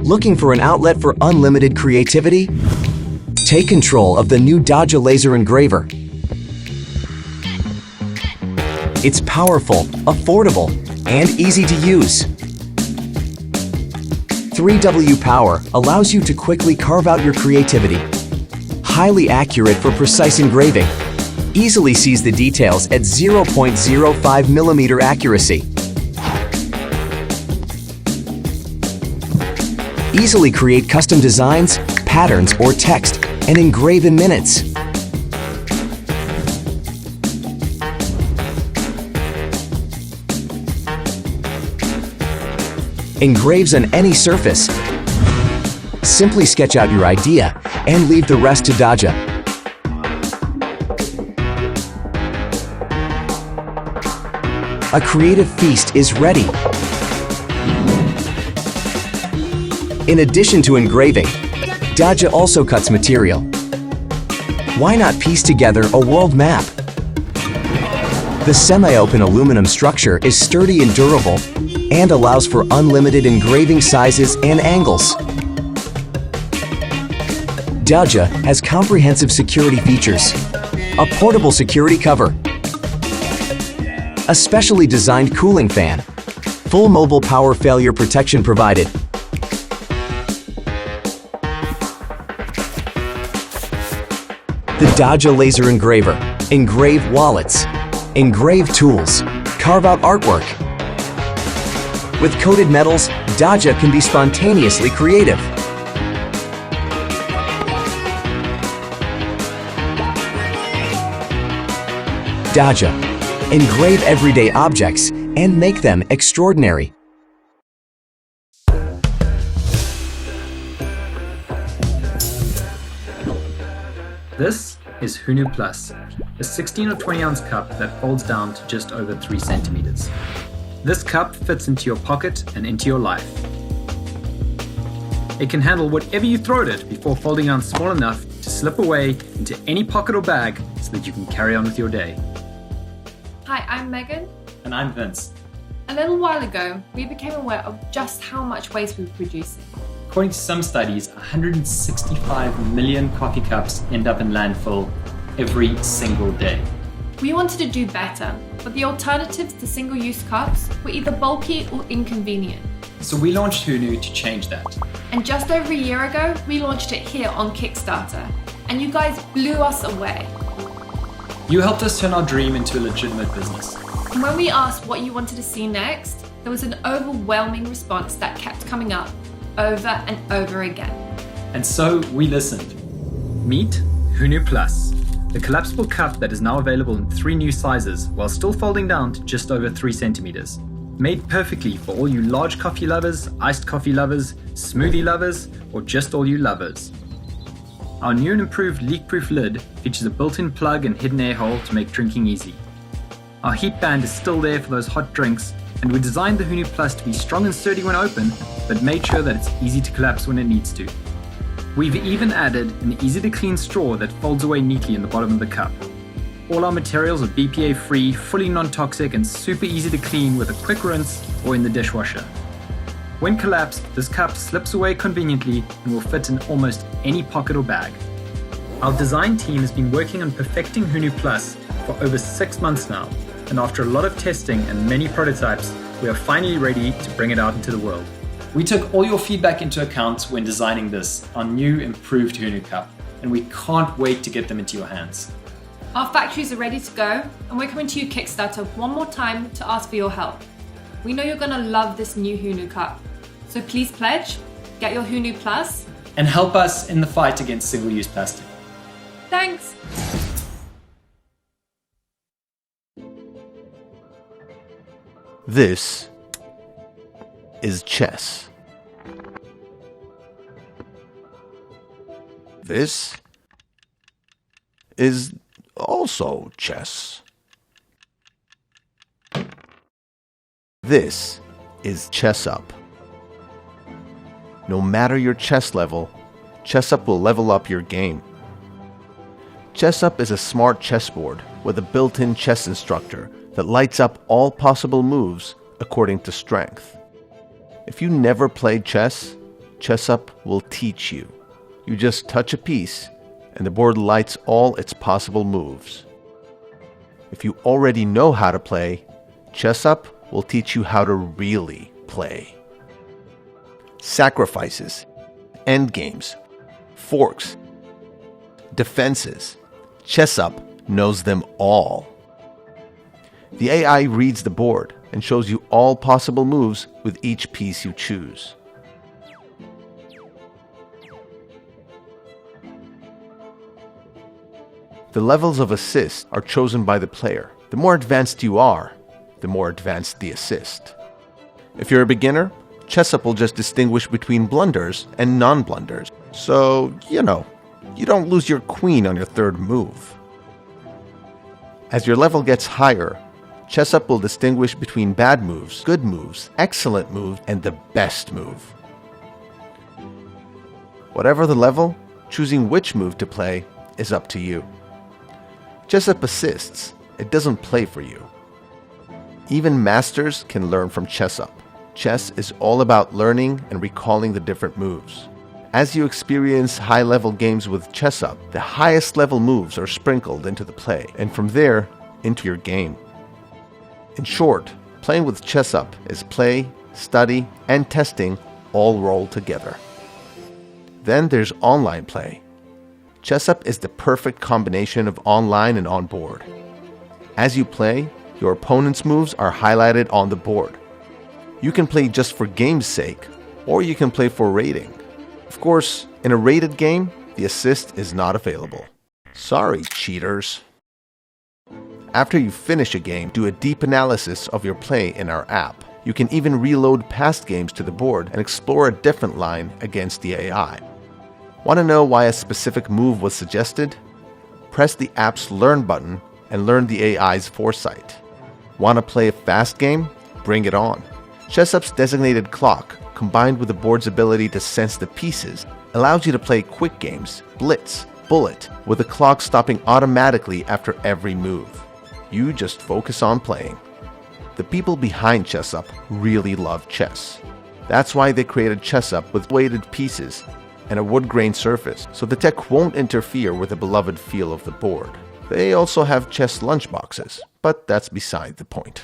Looking for an outlet for unlimited creativity? Take control of the new Daja laser engraver. It's powerful, affordable, and easy to use. 3W power allows you to quickly carve out your creativity. Highly accurate for precise engraving. Easily sees the details at 0.05 millimeter accuracy. Easily create custom designs, patterns, or text and engrave in minutes. Engraves on any surface. Simply sketch out your idea and leave the rest to Daja. A creative feast is ready. In addition to engraving, Daja also cuts material. Why not piece together a world map? The semi-open aluminum structure is sturdy and durable and allows for unlimited engraving sizes and angles. Daja has comprehensive security features. A portable security cover, a specially designed cooling fan, full mobile power failure protection provided. The Daja laser engraver. Engrave wallets. Engrave tools. Carve out artwork. With coated metals, Daja can be spontaneously creative. Daja. Engrave everyday objects and make them extraordinary. This is HUNU Plus, a 16 or 20 ounce cup that folds down to just over 3 centimeters. This cup fits into your pocket and into your life. It can handle whatever you throw at it before folding down small enough to slip away into any pocket or bag so that you can carry on with your day. Hi, I'm Megan. And I'm Vince. A little while ago, we became aware of just how much waste we were producing. According to some studies, 165 million coffee cups end up in landfill every single day. We wanted to do better, but the alternatives to single-use cups were either bulky or inconvenient. So we launched HUNU to change that. And just over a year ago, we launched it here on Kickstarter, and you guys blew us away. You helped us turn our dream into a legitimate business. And when we asked what you wanted to see next, there was an overwhelming response that kept coming up over and over again. And so we listened. Meet HUNU Plus, the collapsible cup that is now available in 3 new sizes while still folding down to just over 3 centimeters. Made perfectly for all you large coffee lovers, iced coffee lovers, smoothie lovers, or just all you lovers. Our new and improved leak-proof lid features a built-in plug and hidden air hole to make drinking easy. Our heat band is still there for those hot drinks, and we designed the HUNU Plus to be strong and sturdy when open, but made sure that it's easy to collapse when it needs to. We've even added an easy-to-clean straw that folds away neatly in the bottom of the cup. All our materials are BPA-free, fully non-toxic, and super easy to clean with a quick rinse or in the dishwasher. When collapsed, this cup slips away conveniently and will fit in almost any pocket or bag. Our design team has been working on perfecting HUNU Plus for over 6 months now, and after a lot of testing and many prototypes, we are finally ready to bring it out into the world. We took all your feedback into account when designing this, our new improved HUNU cup, and we can't wait to get them into your hands. Our factories are ready to go, and we're coming to you Kickstarter one more time to ask for your help. We know you're gonna love this new HUNU cup, so please pledge, get your HUNU Plus, and help us in the fight against single-use plastic. Thanks! This is chess. This is also chess. This is ChessUp. No matter your chess level, ChessUp will level up your game. ChessUp is a smart chessboard with a built-in chess instructor that lights up all possible moves according to strength. If you never played chess, ChessUp will teach you. You just touch a piece, and the board lights all its possible moves. If you already know how to play, ChessUp will teach you how to really play. Sacrifices, endgames, forks, defenses. ChessUp knows them all. The AI reads the board and shows you all possible moves with each piece you choose. The levels of assist are chosen by the player. The more advanced you are, the more advanced the assist. If you're a beginner, ChessUp will just distinguish between blunders and non-blunders. So, you don't lose your queen on your third move. As your level gets higher, ChessUp will distinguish between bad moves, good moves, excellent moves, and the best move. Whatever the level, choosing which move to play is up to you. ChessUp assists, it doesn't play for you. Even masters can learn from ChessUp. Chess is all about learning and recalling the different moves. As you experience high-level games with ChessUp, the highest level moves are sprinkled into the play, and from there, into your game. In short, playing with ChessUp is play, study, and testing all rolled together. Then there's online play. ChessUp is the perfect combination of online and on-board. As you play, your opponent's moves are highlighted on the board. You can play just for game's sake, or you can play for rating. Of course, in a rated game, the assist is not available. Sorry, cheaters. After you finish a game, do a deep analysis of your play in our app. You can even reload past games to the board and explore a different line against the AI. Want to know why a specific move was suggested? Press the app's Learn button and learn the AI's foresight. Want to play a fast game? Bring it on. ChessUp's designated clock, combined with the board's ability to sense the pieces, allows you to play quick games, blitz, bullet, with the clock stopping automatically after every move. You just focus on playing. The people behind ChessUp really love chess. That's why they created ChessUp with weighted pieces and a wood-grain surface, so the tech won't interfere with the beloved feel of the board. They also have chess lunchboxes, but that's beside the point.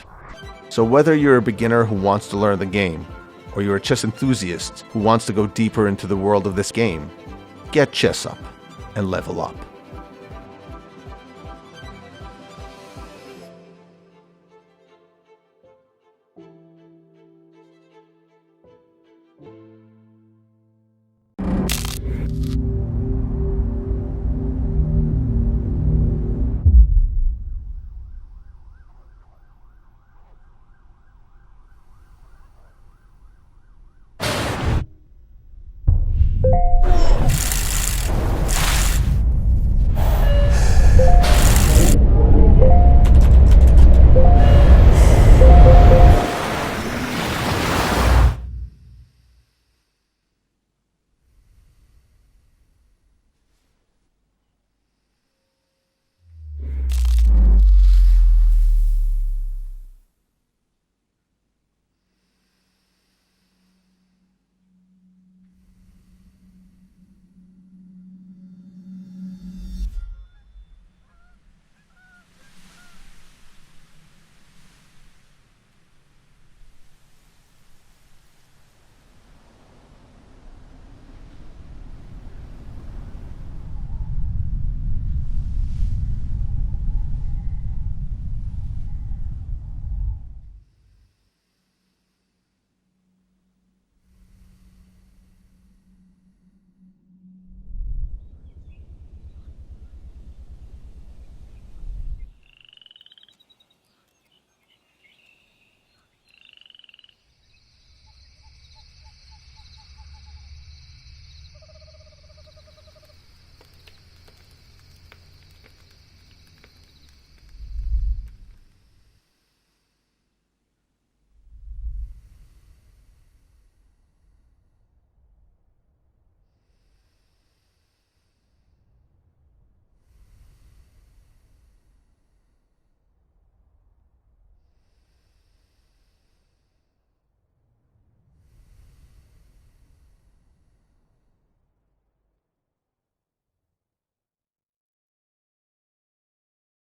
So whether you're a beginner who wants to learn the game, or you're a chess enthusiast who wants to go deeper into the world of this game, get ChessUp and level up.